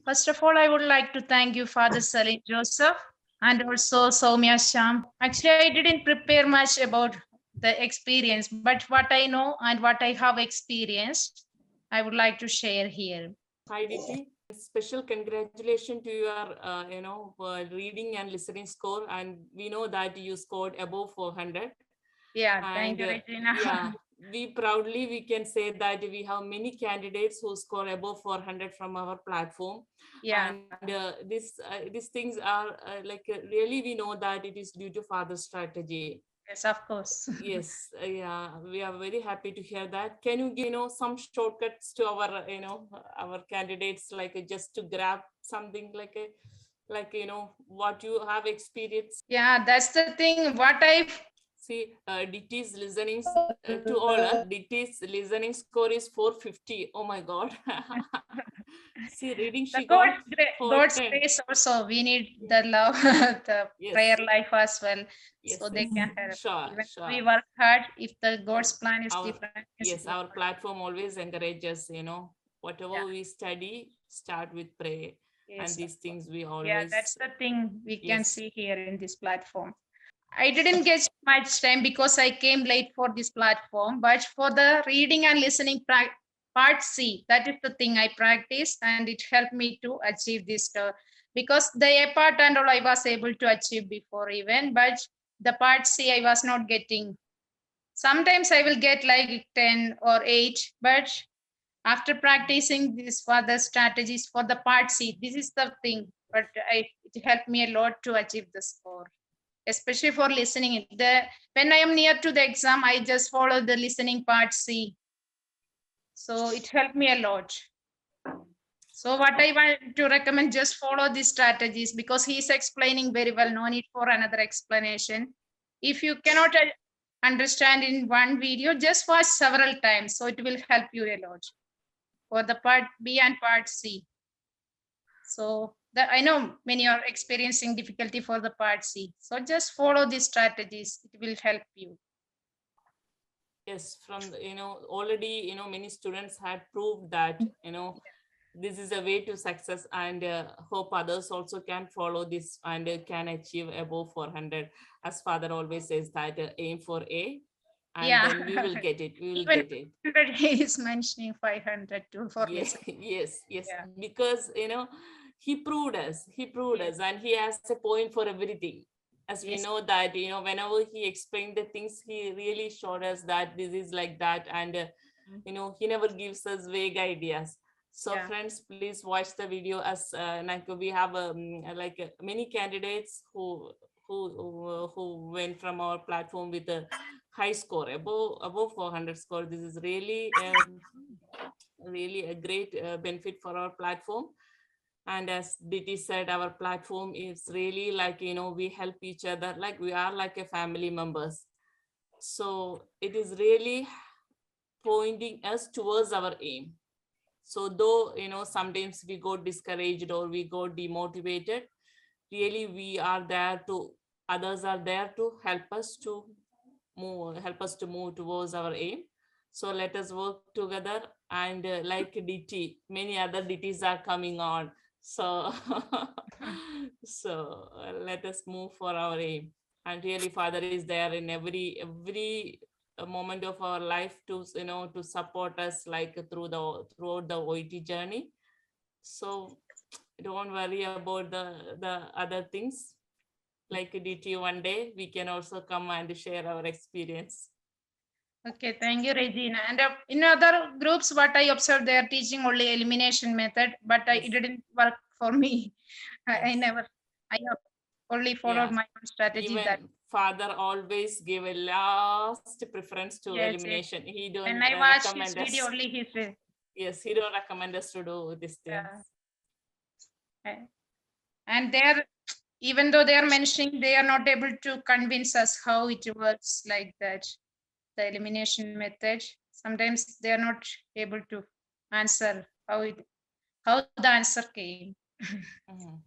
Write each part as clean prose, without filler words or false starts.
First of all, I would like to thank you, Father Saleen Joseph, and also Soumya Sham. Actually, I didn't prepare much about the experience, but what I know and what I have experienced, I would like to share here. Hi, Diti. Special congratulations to your, reading and listening score. And we know that you scored above 400. Yeah, thank And you, Regina. yeah, we can say that we have many candidates who score above 400 from our platform. Yeah. And these things are really we know that it is due to father's strategy. Yes, of course. Yes, yeah, we are very happy to hear that. Can you give, some shortcuts to our, our candidates, like just to grab something what you have experienced? Yeah, that's the thing. What I See, DT's listening to all, DT's listening score is 450. Oh my God. See, reading the she got God's 410. grace also. We need the love, the prayer Yes, life as well, yes, so they yes. can help. Sure, Even sure. we work hard, if the God's Yes. plan is Our different, means yes, we our will. platform always encourages, Yeah. whatever we study, start with prayer. And Yes, of these course. things we Yeah, always that's the thing we can yes. see here in this platform. I didn't get much time because I came late for this platform, but for the reading and listening part C, that is the thing I practiced and it helped me to achieve this. Because the A part and all I was able to achieve before even, but the part C I was not getting. Sometimes I will get like 10 or 8, but after practicing these further strategies for the part C, this is the thing, but it helped me a lot to achieve the score, especially for listening. When I am near to the exam, I just follow the listening part C. So it helped me a lot. So what I want to recommend, just follow these strategies because he's explaining very well. No need for another explanation. If you cannot understand in one video, just watch several times. So it will help you a lot for the part B and part C. So I know many are experiencing difficulty for the part C. So just follow these strategies. It will help you. Yes, from already many students had proved that this is a way to success, and hope others also can follow this and can achieve above 400. As father always says that aim for A, and Yeah. then we will get it. We will Even get it. 100 he is mentioning 500 too for Yes, listening. yes, yes. Yeah. Because he proved us. He proved us, Yes. and he has a point for everything. As we Yes. know that whenever he explained the things, he really showed us that this is like that, and he never gives us vague ideas. So Yeah. friends, please watch the video. As like we have many candidates who went from our platform with a high score, above 400 score. This is really really a great benefit for our platform. And as Diti said, our platform is really like we help each other, like we are like a family members. So it is really pointing us towards our aim. So though sometimes we go discouraged or we go demotivated, really we are there to, others are there to help us to move towards our aim. So let us work together, and like DT, many other DTs are coming on. So so let us move for our aim. And really father is there in every moment of our life to to support us, like throughout the OET journey. So don't worry about the other things. Like DT, one day we can also come and share our experience. Okay, thank you, Regina. And in other groups, what I observed, they are teaching only elimination method, but it Yes, didn't work for me. I yes, never, I only followed yeah. my own strategy that, Even father always give a last preference to yes, yes. elimination. He When don't I watched his recommend video, us. only he said, Yes, he don't recommend us to do these things. and they're, even though they are mentioning, they are not able to convince us how it works like that, the elimination method. Sometimes they are not able to answer how the answer came. Mhm.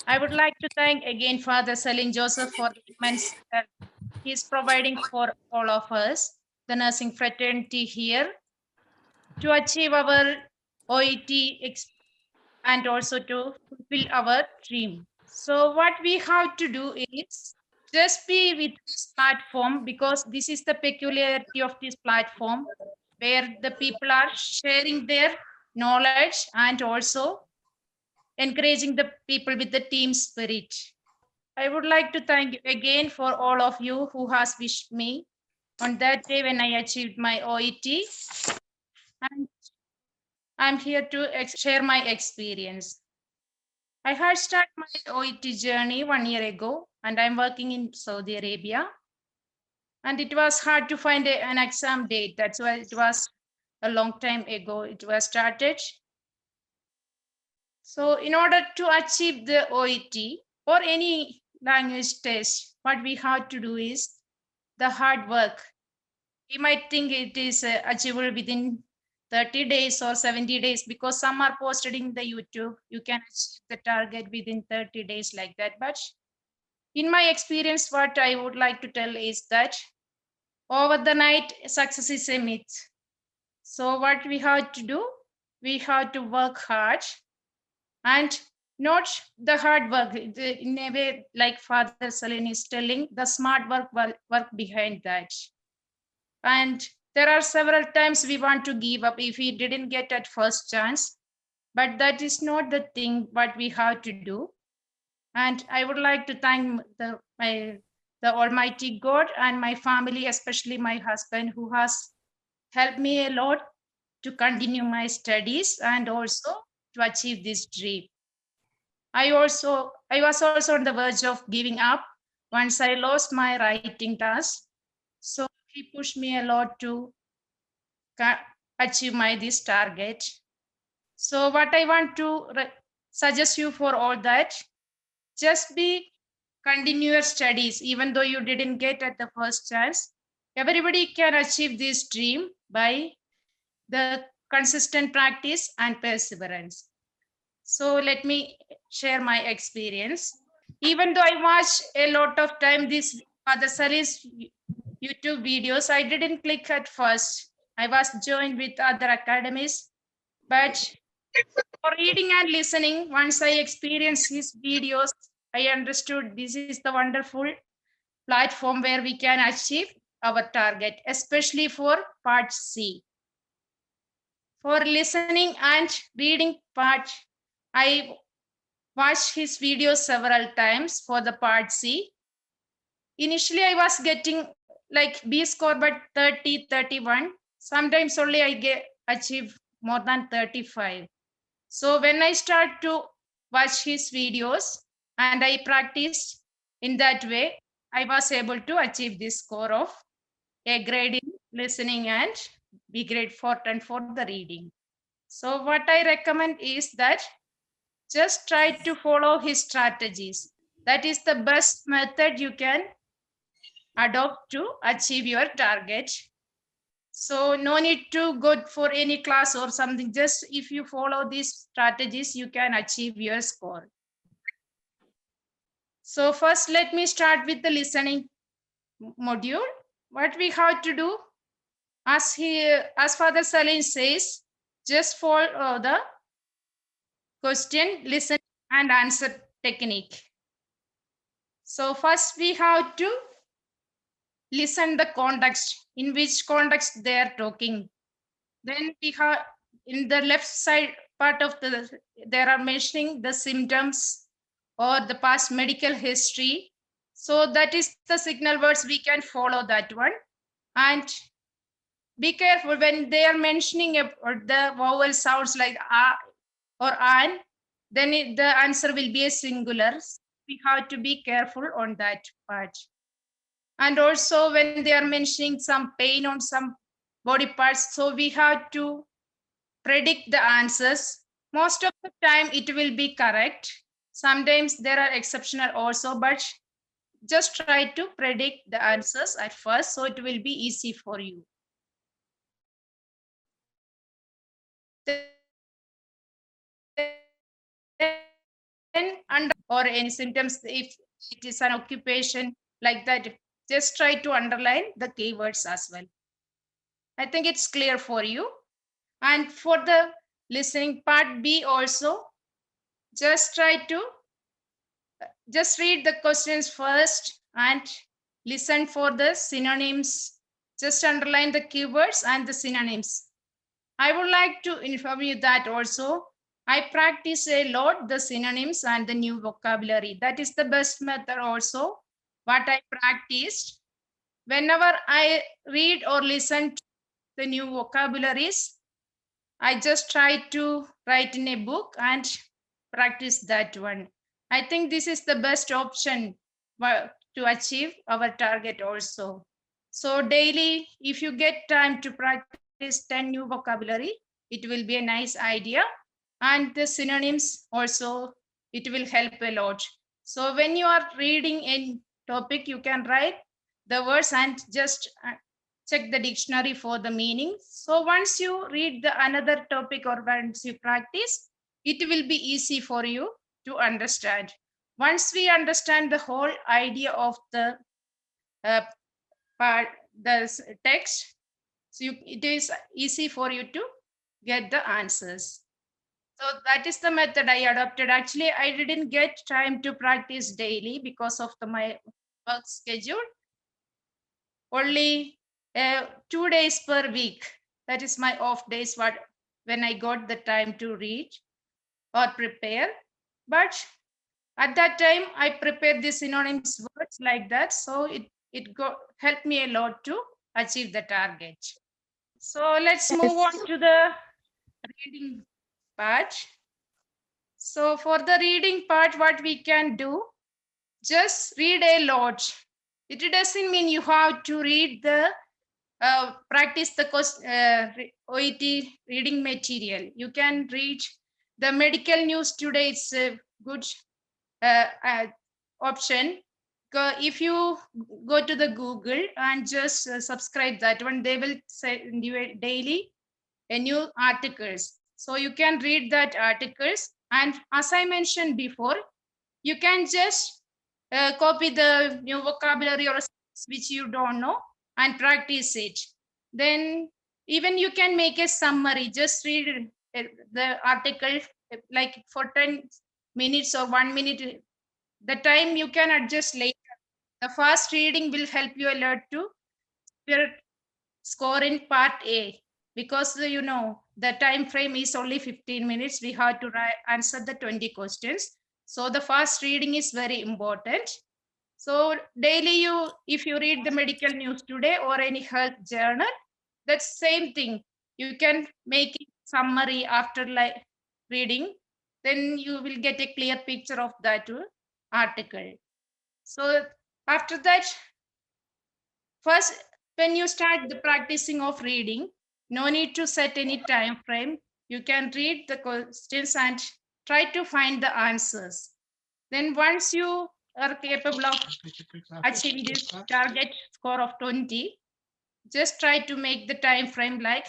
I would like to thank again Father Saleen Joseph for the immense help he is providing for all of us, the nursing fraternity here, to achieve our OET and also to fulfill our dream. So what we have to do is just be with this platform, because this is the peculiarity of this platform, where the people are sharing their knowledge and also encouraging the people with the team spirit. I would like to thank you again for all of you who has wished me on that day when I achieved my OET. And I'm here to share my experience. I had started my OET journey 1 year ago, and I'm working in Saudi Arabia. And it was hard to find an exam date. That's why it was a long time ago it was started. So in order to achieve the OET or any language test, what we have to do is the hard work. We might think it is achievable within 30 days or 70 days, because some are posted in the YouTube. You can achieve the target within 30 days like that. But in my experience, what I would like to tell is that over the night, success is a myth. So what we have to do, we have to work hard, and not the hard work in a way like Father Saleen is telling, the smart work behind that. And there are several times we want to give up if we didn't get at first chance, but that is not the thing what we have to do. And I would like to thank the Almighty God and my family, especially my husband, who has helped me a lot to continue my studies and also to achieve this dream. I was also on the verge of giving up once I lost my writing task. So he pushed me a lot to achieve my this target. So what I want to suggest you for all that, just be continuous studies, even though you didn't get at the first chance. Everybody can achieve this dream by the consistent practice and perseverance. So let me share my experience. Even though I watched a lot of time this other series YouTube videos, I didn't click at first. I was joined with other academies, but for reading and listening, once I experienced his videos, I understood this is the wonderful platform where we can achieve our target, especially for part C. For listening and reading part, I watched his videos several times for the part C. Initially, I was getting like B score, but 30, 31. Sometimes only I get achieve more than 35. So when I start to watch his videos and I practiced in that way, I was able to achieve this score of A grade in listening and B grade for 10 for the reading. So what I recommend is that just try to follow his strategies. That is the best method you can adopt to achieve your target. So no need to go for any class or something. Just if you follow these strategies, you can achieve your score. So first, let me start with the listening module. What we have to do, as Father Saleen says, just follow the question, listen, and answer technique. So first we have to listen the context, in which context they are talking. Then we have in the left side part of they are mentioning the symptoms or the past medical history. So that is the signal words, we can follow that one. And be careful when they are mentioning the vowel sounds like a or an, then the answer will be a singular. We have to be careful on that part. And also when they are mentioning some pain on some body parts, so we have to predict the answers. Most of the time it will be correct. Sometimes there are exceptional also, but just try to predict the answers at first, so it will be easy for you. Then under or any symptoms, if it is an occupation like that, just try to underline the keywords as well. I think it's clear for you. And for the listening part B also. Just try to just read the questions first and listen for the synonyms. Just underline the keywords and the synonyms. I would like to inform you that also I practice a lot the synonyms and the new vocabulary. That is the best method also what I practiced. Whenever I read or listen to the new vocabularies, I just try to write in a book and practice that one. I think this is the best option to achieve our target also. So daily, if you get time to practice 10 new vocabulary, it will be a nice idea. And the synonyms also, it will help a lot. So when you are reading a topic, you can write the words and just check the dictionary for the meaning. So once you read the another topic or once you practice, it will be easy for you to understand. Once we understand the whole idea of the uh, part, the text, so it is easy for you to get the answers. So that is the method I adopted. Actually, I didn't get time to practice daily because of my work schedule. Only 2 days per week. That is my off days. When I got the time to read or prepare. But at that time, I prepared the synonyms words like that. So it helped me a lot to achieve the target. So let's move Yes. on to the reading part. So for the reading part, what we can do, just read a lot. It doesn't mean you have to read the practice the OET reading material. You can read the medical news today. It's a good option. If you go to the Google and just subscribe that one, they will send you a daily a new articles. So you can read that articles. And as I mentioned before, you can just copy the new vocabulary or which you don't know and practice it. Then even you can make a summary. Just read the article like for 10 minutes or 1 minute. The time you can adjust later. The fast reading will help you a lot to score in part A, because the time frame is only 15 minutes. We have to answer the 20 questions. So the fast reading is very important. So daily if you read the medical news today or any health journal, that's same thing. You can make it summary after like reading, then you will get a clear picture of that article. So after that, first, when you start the practicing of reading, no need to set any time frame. You can read the questions and try to find the answers. Then once you are capable of achieving this target score of 20, just try to make the time frame like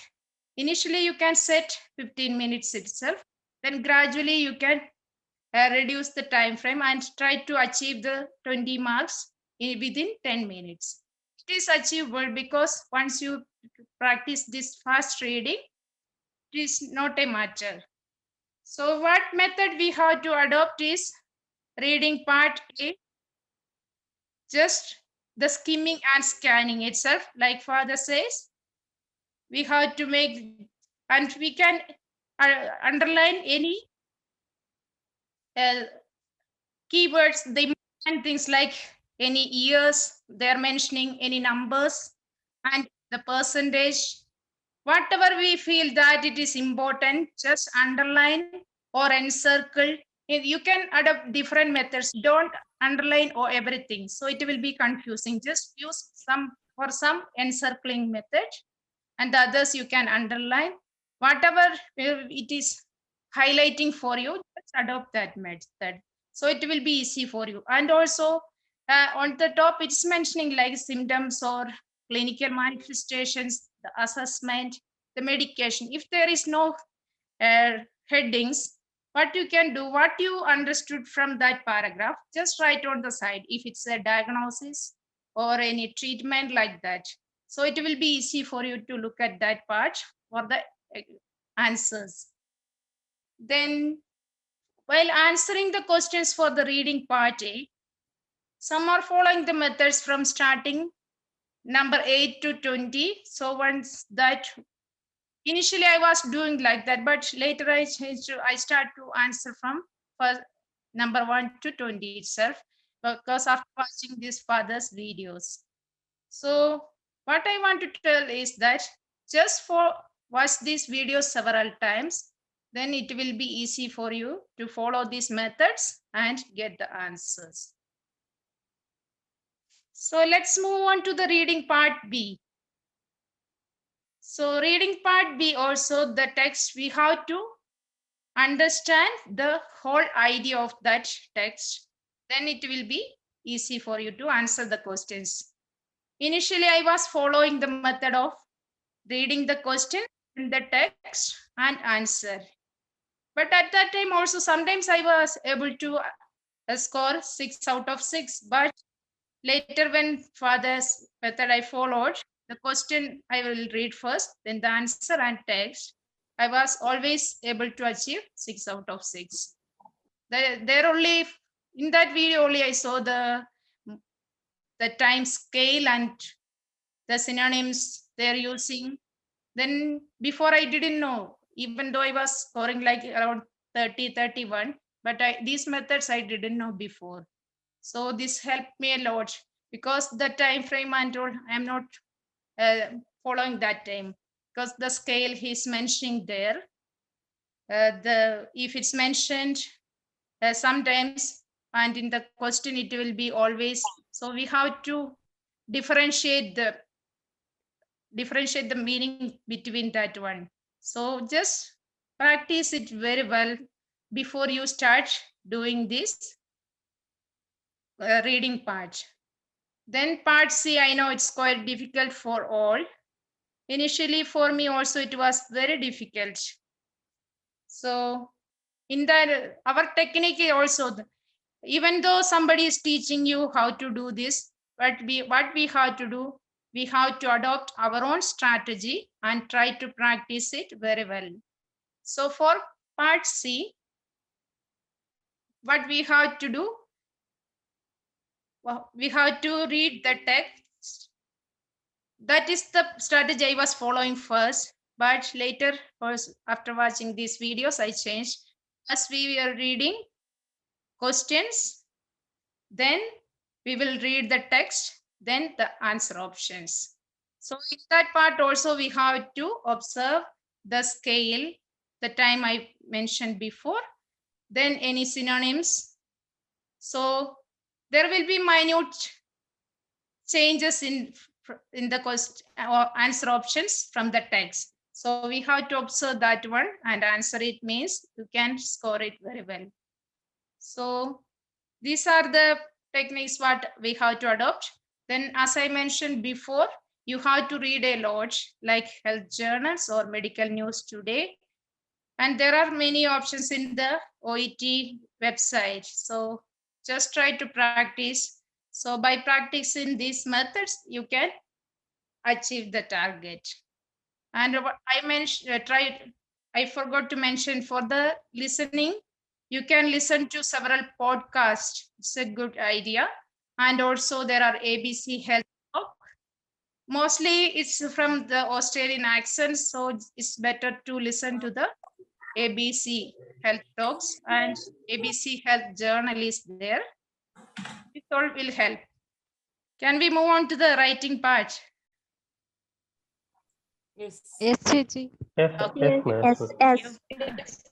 initially you can set 15 minutes itself. Then gradually you can reduce the time frame and try to achieve the 20 marks within 10 minutes. It is achievable because once you practice this fast reading, it is not a matter. So what method we have to adopt is reading part A, just the skimming and scanning itself. Like father says, we have to make, and we can underline any uh, keywords. They mention things like any years, they're mentioning any numbers and the percentage. Whatever we feel that it is important, just underline or encircle. You can adopt different methods. Don't underline or everything, so it will be confusing. Just use some encircling method, and the others you can underline. Whatever it is highlighting for you, just adopt that method, so it will be easy for you. And also on the top it's mentioning like symptoms or clinical manifestations, the assessment, the medication. If there is no uh, headings, what you can do, what you understood from that paragraph, just write on the side if it's a diagnosis or any treatment like that. So it will be easy for you to look at that part for the answers. Then while answering the questions for the reading part A, some are following the methods from starting number 8 to 20. So once that, initially I was doing like that, but later I changed, I start to answer from first number 1 to 20 itself, because after watching these father's videos. So what I want to tell is that just for watch these videos several times, then it will be easy for you to follow these methods and get the answers. So let's move on to the reading part B. So reading part B also, the text, we have to understand the whole idea of that text. Then it will be easy for you to answer the questions. Initially, I was following the method of reading the question in the text and answer. But at that time also, sometimes I was able to score 6 out of 6. But later when father's method I followed, the question I will read first, then the answer and text, I was always able to achieve 6 out of 6. There only, in that video only I saw the time scale and the synonyms they're using. Then before I didn't know, even though I was scoring like around 30, 31, but these methods I didn't know before. So this helped me a lot, because the time frame and all, I'm not following that time, because the scale he's mentioning there, if it's mentioned sometimes, and in the question it will be always, so we have to differentiate the meaning between that one. So just practice it very well before you start doing this reading part. Then part C, I know it's quite difficult for all. Initially for me also it was very difficult. So in that, our technique also, even though somebody is teaching you how to do this, but what we have to do, we have to adopt our own strategy and try to practice it very well. So for part C, what we have to do, we have to read the text. That is the strategy I was following first, but later, after watching these videos, I changed. As we were reading questions, then we will read the text, then the answer options. So in that part also we have to observe the scale, the time I mentioned before, then any synonyms. So there will be minute changes in the question or answer options from the text. So we have to observe that one and answer it, means you can score it very well. So these are the techniques what we have to adopt. Then as I mentioned before, you have to read a lot, like health journals or medical news today. And there are many options in the OET website. So just try to practice. So by practicing these methods, you can achieve the target. And I mentioned, I forgot to mention, for the listening, you can listen to several podcasts. It's a good idea. And also there are ABC Health Talk. Mostly it's from the Australian accent, so it's better to listen to the ABC Health Talks, and ABC Health Journal is there. It all will help. Can we move on to the writing part? Yes. Yes, Chichi. Yes, Okay. yes, Yes. yes,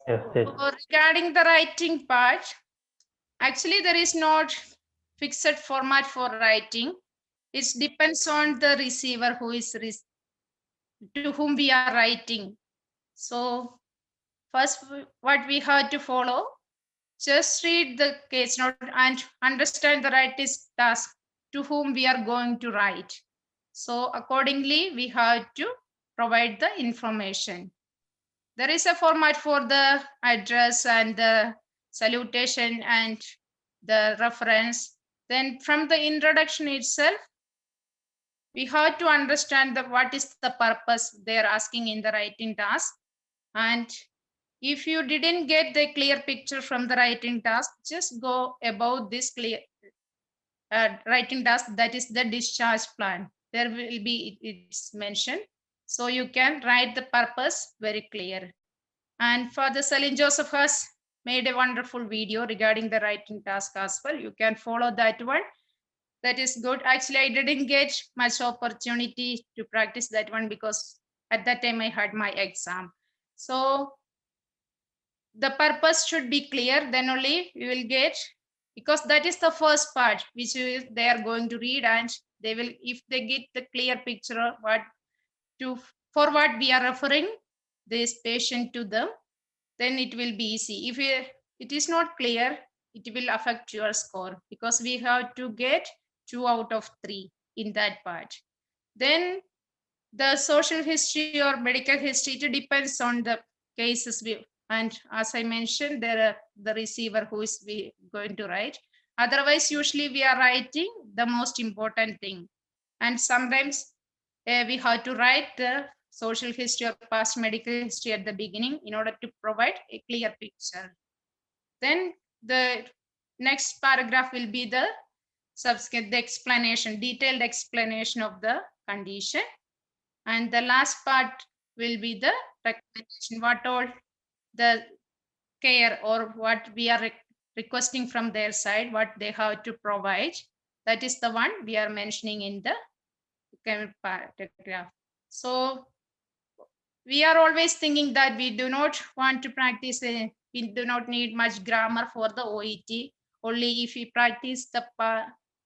yes. So regarding the writing part, actually there is not fixed format for writing. It depends on the receiver who is to whom we are writing. So first, what we have to follow, just read the case note and understand the writing task to whom we are going to write. So accordingly, we have to provide the information. There is a format for the address and the salutation and the reference. Then from the introduction itself, we have to understand what is the purpose they are asking in the writing task. And If you didn't get the clear picture from the writing task, just go about this clear writing task, that is the discharge plan. There will be, it's mentioned. So you can write the purpose very clear. And for the Saleen Joseph has made a wonderful video regarding the writing task as well. You can follow that one. That is good. Actually, I didn't get much opportunity to practice that one because at that time I had my exam. So the purpose should be clear, then only we will get, because that is the first part which they are going to read, and they will, if they get the clear picture of what to, for what we are referring this patient to them, then it will be easy. If it is not clear, it will affect your score, because we have to get 2 out of 3 in that part. Then the social history or medical history, it depends on the cases and as I mentioned, there are the receiver who is going to write. Otherwise, usually we are writing the most important thing, and sometimes we have to write the social history or past medical history at the beginning in order to provide a clear picture. Then the next paragraph will be the subsequent, the explanation, detailed explanation of the condition. And the last part will be the recommendation, what all the care or what we are requesting from their side, what they have to provide. That is the one we are mentioning in the paragraph. So we are always thinking that we do not want to practice, we do not need much grammar for the OET. Only if we practice the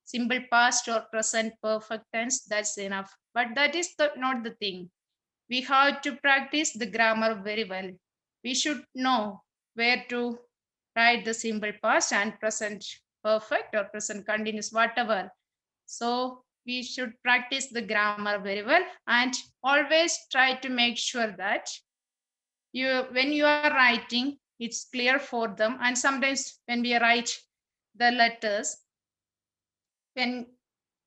simple past or present perfect tense, that's enough. But that is not the thing. We have to practice the grammar very well. We should know where to write the simple past and present perfect or present continuous, whatever. So we should practice the grammar very well, and always try to make sure that when you are writing, it's clear for them. And sometimes when we write the letters, when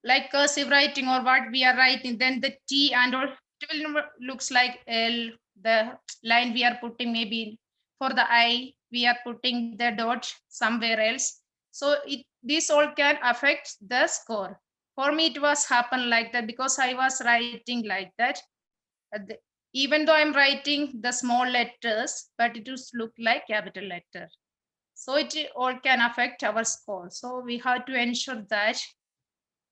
like cursive writing or what we are writing, then the T and all, it will looks like L, the line we are putting, maybe for the I, we are putting the dot somewhere else. So this all can affect the score. For me, it was happen like that because I was writing like that. Even though I'm writing the small letters, but it just look like capital letter. So it all can affect our score. So we have to ensure that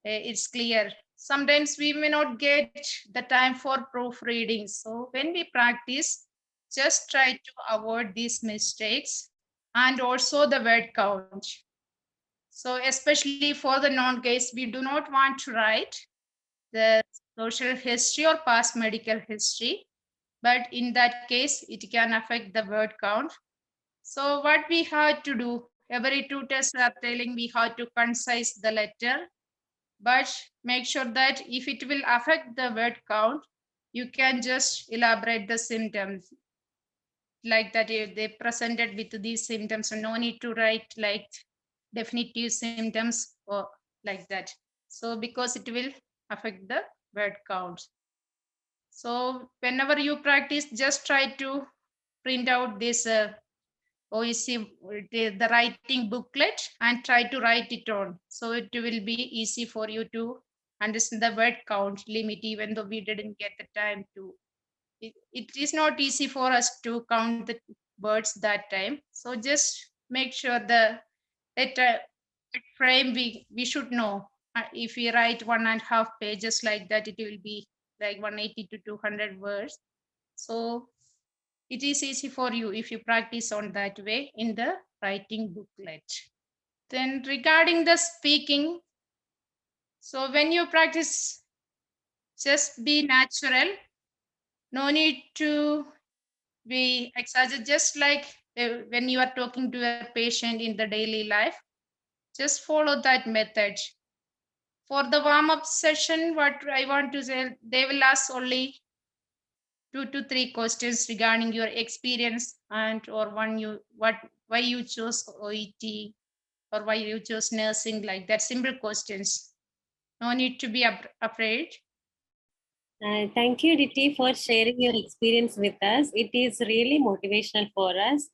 it's clear. Sometimes we may not get the time for proofreading. So when we practice, just try to avoid these mistakes, and also the word count. So especially for the non case, we do not want to write the social history or past medical history, but in that case, it can affect the word count. So what we have to do, every tutors are telling we have to concise the letter, but make sure that if it will affect the word count, you can just elaborate the symptoms like that. If they presented with these symptoms, so no need to write like definitive symptoms or like that. So because it will affect the word count. So whenever you practice, just try to print out this OEC, the writing booklet, and try to write it on. So it will be easy for you to understand the word count limit, even though we didn't get the time to. It is not easy for us to count the words that time. So just make sure the letter frame we should know. If we write 1.5 pages like that, it will be like 180 to 200 words. So it is easy for you if you practice on that way in the writing booklet. Then regarding the speaking, so when you practice, just be natural. No need to be exaggerated, just like when you are talking to a patient in the daily life. Just follow that method. For the warm-up session, what I want to say, they will ask only 2 to 3 questions regarding your experience, and or why you chose OET, or why you chose nursing, like that. Simple questions. No need to be afraid. Thank you, Diti, for sharing your experience with us. It is really motivational for us.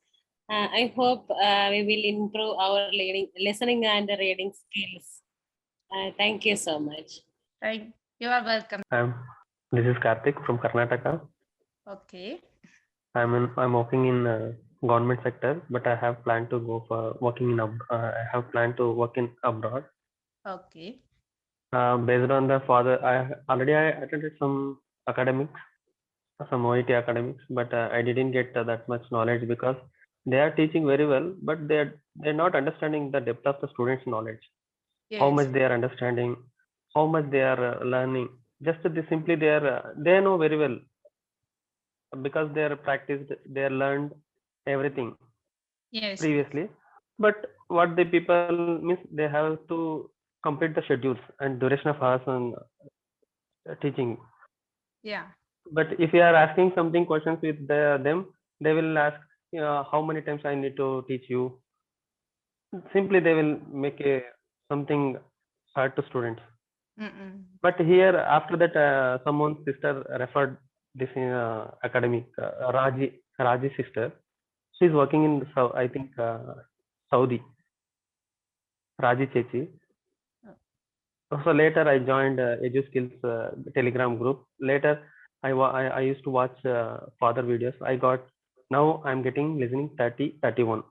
I hope we will improve our listening and reading skills. Thank you so much. Right. You are welcome. This is Karthik from Karnataka. Okay. I'm working in government sector, but I have planned to go for working in I have planned to work in abroad. Okay. Based on the father, I attended some academics, some OET academics, but I didn't get that much knowledge because they are teaching very well, but they're not understanding the depth of the students' knowledge. How much Yes. they are understanding, how much they are learning. Just simply they know very well because they are practiced, they are learned everything Yes. previously. But what the people means, they have to complete the schedules and duration of hours on teaching. Yeah. But if you are asking something questions with them, they will ask, how many times I need to teach you. Simply they will make a something hard to students. But here after that, someone's sister referred this academic, Raji sister. She's working in I think Saudi. Raji Chechi. So later I joined EduSkills Telegram group. Later I used to watch father videos. Now I'm getting listening 30, 31.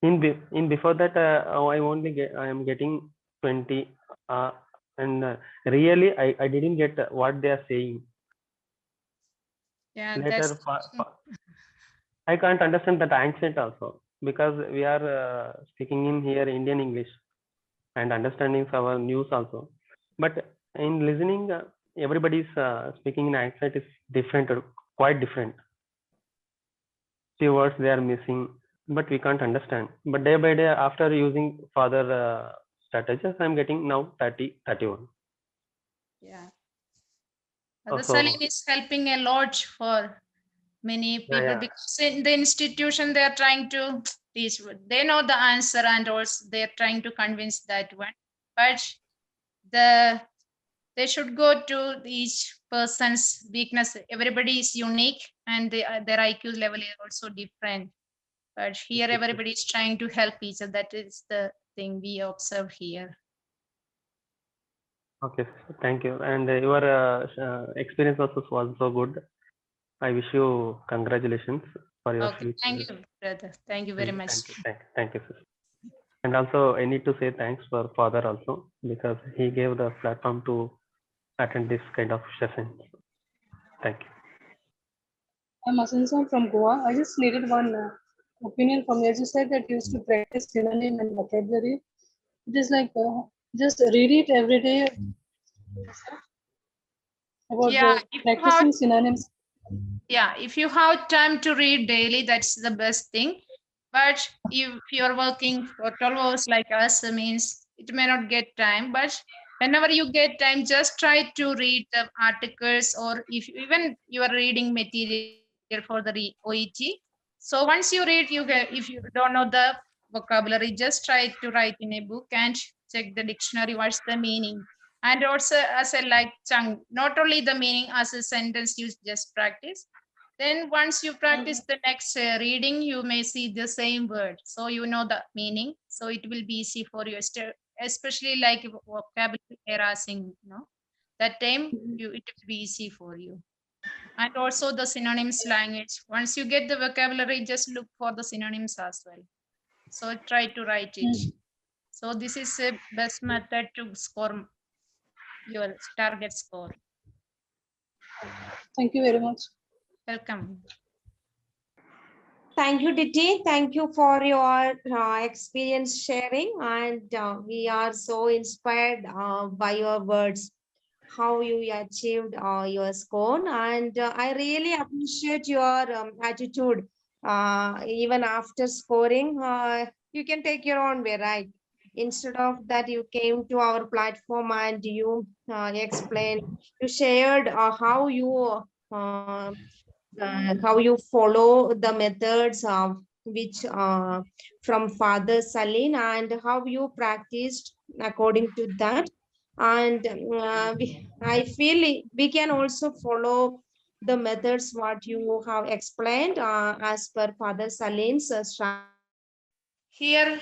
In before that I am getting 20, and really I didn't get what they are saying. Yeah. Later That's. I can't understand that accent also because we are speaking in here Indian English and understanding our news also. But in listening, everybody's speaking in accent is different, or quite different. Few words they are missing, but we can't understand. But day by day, after using further strategies, I'm getting now 30, 31. Yeah. The Also, Saleen is helping a lot for many people yeah. because in the institution they are trying to teach. They know the answer and also they are trying to convince that one. But they should go to each person's weakness. Everybody is unique and their IQ level is also different. But here everybody is trying to help each other. That is the thing we observe here. Okay, thank you. And your experience also was so good. I wish you congratulations for your Okay, future. thank you, brother. Thank you very much. Thank you, sister. And also, I need to say thanks for father also because he gave the platform to attend this kind of session. Thank you. I'm Asansa from Goa. I just needed one opinion from you. As you said that you used to practice synonym and vocabulary. It is like just read it every day about Yeah, practicing synonyms. Yeah, if you have time to read daily, that's the best thing. But if you're working for 12 hours like us, means it may not get time. But whenever you get time, just try to read the articles, or if even you are reading material for the OET. So once you read, you get, if you don't know the vocabulary, just try to write in a book and check the dictionary, what's the meaning. And also as a like chunk, not only the meaning as a sentence, you just practice. Then once you practice the next reading, you may see the same word. So you know the meaning. So it will be easy for you, especially like vocabulary harassing, that time it will be easy for you. And also the synonyms language. Once you get the vocabulary, just look for the synonyms as well. So try to write it. So this is a best method to score your target score. Thank you very much. Welcome. Thank you, Diti. Thank you for your experience sharing. And we are so inspired by your words, how you achieved your score. And I really appreciate your attitude. Even after scoring, you can take your own way, right? Instead of that, you came to our platform and you explained, you shared how you follow the methods which from Father Saleen and how you practiced according to that. And I feel we can also follow the methods what you have explained as per Father Saleen's strategy. Here,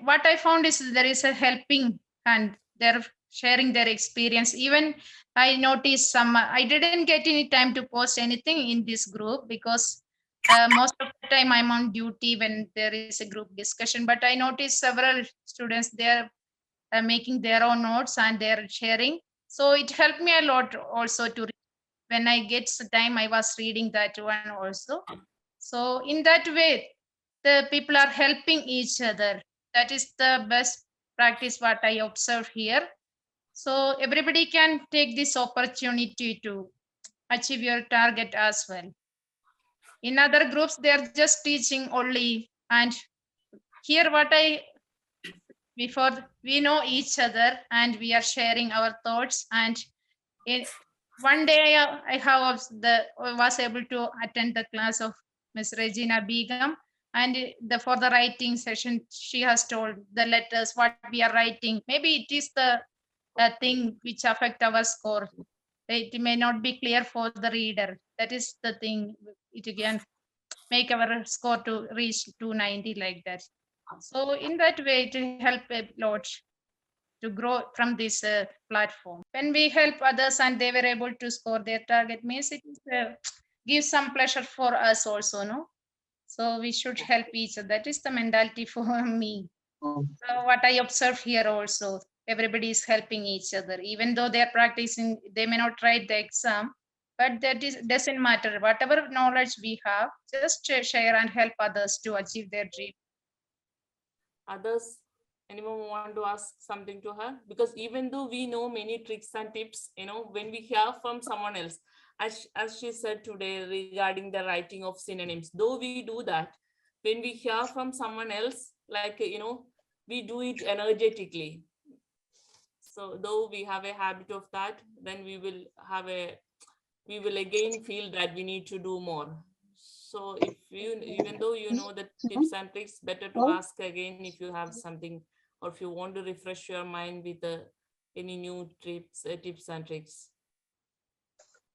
what I found is there is a helping and they're sharing their experience. Even I noticed I didn't get any time to post anything in this group because most of the time I'm on duty when there is a group discussion. But I noticed several students, they're making their own notes and they're sharing. So it helped me a lot also to when I get the time, I was reading that one also. So in that way, the people are helping each other. That is the best practice what I observe here. So everybody can take this opportunity to achieve your target as well. In other groups, they are just teaching only. And here what I before we know each other and we are sharing our thoughts and in one day I was able to attend the class of Miss Regina Begum, and for the writing session she has told the letters what we are writing. Maybe it is the thing which affect our score. It may not be clear for the reader. That is the thing. It can make our score to reach 290 like that. So in that way, it will help a lot to grow from this platform. When we help others and they were able to score their target, means it is, gives some pleasure for us also, no? So we should help each other. That is the mentality for me. So what I observe here also, everybody is helping each other, even though they are practicing, they may not write the exam, but doesn't matter. Whatever knowledge we have, just share and help others to achieve their dream. Others, anyone want to ask something to her? Because even though we know many tricks and tips, when we hear from someone else, as she said today regarding the writing of synonyms, though we do that, when we hear from someone else, like, we do it energetically. So though we have a habit of that, then we will again feel that we need to do more. So if you, even though you know the tips and tricks, better to ask again if you have something, or if you want to refresh your mind with any new tips and tricks.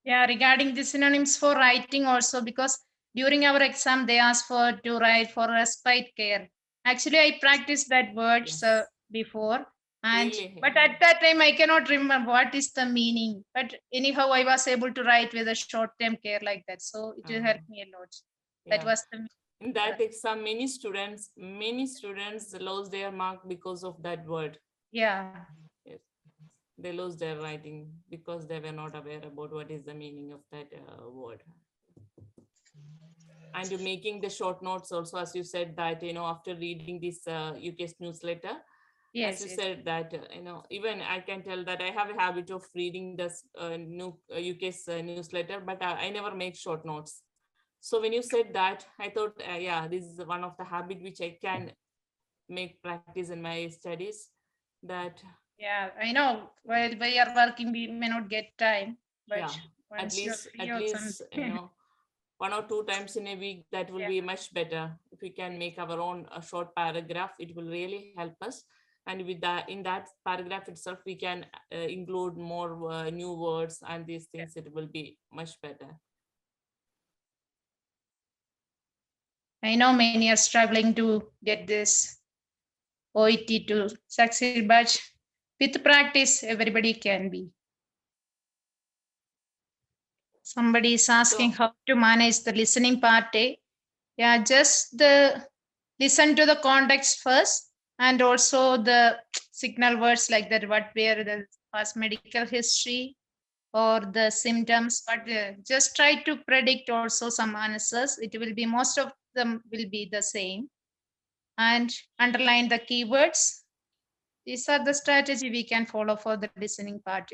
Yeah, regarding the synonyms for writing also, because during our exam they asked for to write for respite care. Actually, I practiced that words Yes. before, and Really? but at that time I cannot remember what is the meaning. But anyhow, I was able to write with a short-term care like that, so it will help me a lot. That Yeah. was the In that exam, many students lost their mark because of that word. yeah. Yes. They lost their writing because they were not aware about what is the meaning of that word. And you're making the short notes also, as you said that, after reading this UK's newsletter, as Yes, you yes. said that, even I can tell that I have a habit of reading this new UK's newsletter, but I never make short notes. So when you said that, I thought, yeah, this is one of the habit which I can make practice in my studies. That, Yeah, I know. While we are working, we may not get time, but yeah, at once you're least free at or least something. 1 or 2 times in a week, that will Yeah. be much better. If we can make our own a short paragraph, it will really help us. And with that, in that paragraph itself, we can include more new words and these things. It will be much better. I know many are struggling to get this OET to succeed, but with practice, everybody can be. Somebody is asking So, how to manage the listening part. Yeah, just listen to the context first, and also the signal words like that. What were the past medical history or the symptoms? But just try to predict also some answers. It will be most of them will be the same, and underline the keywords. These are the strategy we can follow for the listening part.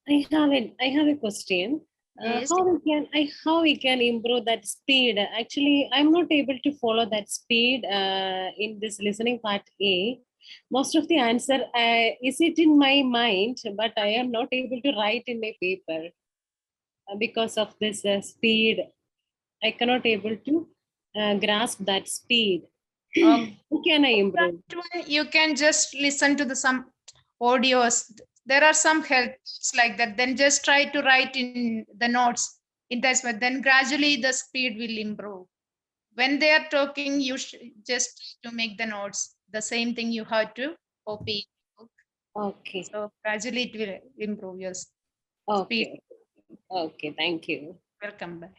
I have a question. Yes. How we can improve that speed? Actually, I'm not able to follow that speed in this listening part A. Most of the answer is it in my mind, but I am not able to write in my paper because of this speed. I cannot able to grasp that speed. Okay. How can I improve? That one, you can just listen to some audios. There are some helps like that. Then just try to write in the notes in that way. Then gradually the speed will improve. When they are talking, you should just to make the notes. The same thing you have to copy. Okay. So gradually it will improve your speed. Okay. Okay. Thank you. Welcome back.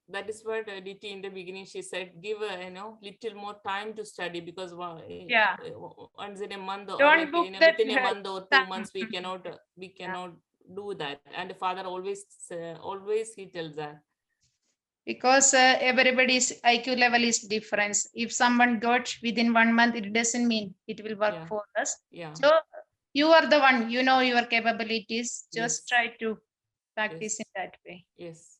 That is what Aditi in the beginning she said, give little more time to study, because Yeah. once in a month or Don't like book that within a month or 2 months we Yeah. cannot do that. And the father always he tells that. Because everybody's IQ level is different. If someone got within 1 month, it doesn't mean it will work Yeah. for us. Yeah. So you are the one, you know your capabilities. Just Yes. try to practice in Yes. that way. Yes.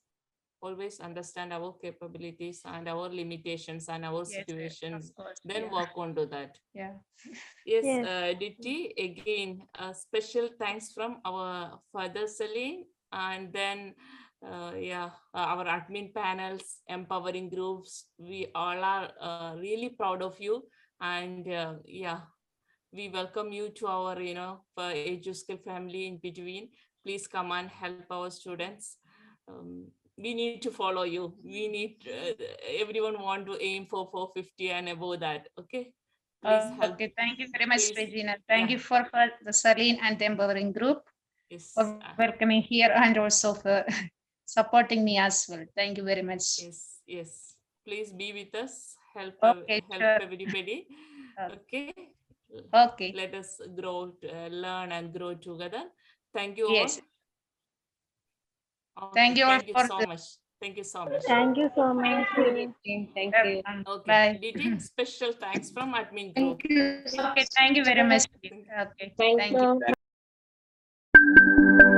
Always understand our capabilities and our limitations and our Yes, situations. of course. Then Yeah. work on to that. Yeah. Yes, Yes. Aditi, again, a special thanks from our father Saleen, and then our admin panels, empowering groups. We all are really proud of you, and we welcome you to our EduSkill family in between. Please come and help our students. We need to follow you. We need everyone want to aim for 450 and above that. Okay. Please help. Okay, thank you very much, Please. Regina. Thank Yeah. you for the Saleen and the empowering group Yes. for welcoming here and also for supporting me as well. Thank you very much. Yes. Yes. Please be with us. Help. Okay, Help sure. everybody. Okay. Okay. Let us grow, learn, and grow together. Thank you Yes. all. Okay, Thank you all thank you for so much. Thank you so much. Thank you so much. Thank you. Okay. Bye. Aditi, special thanks from admin group. Thank you. Okay, thank you very much. Okay, Thank thank you. you.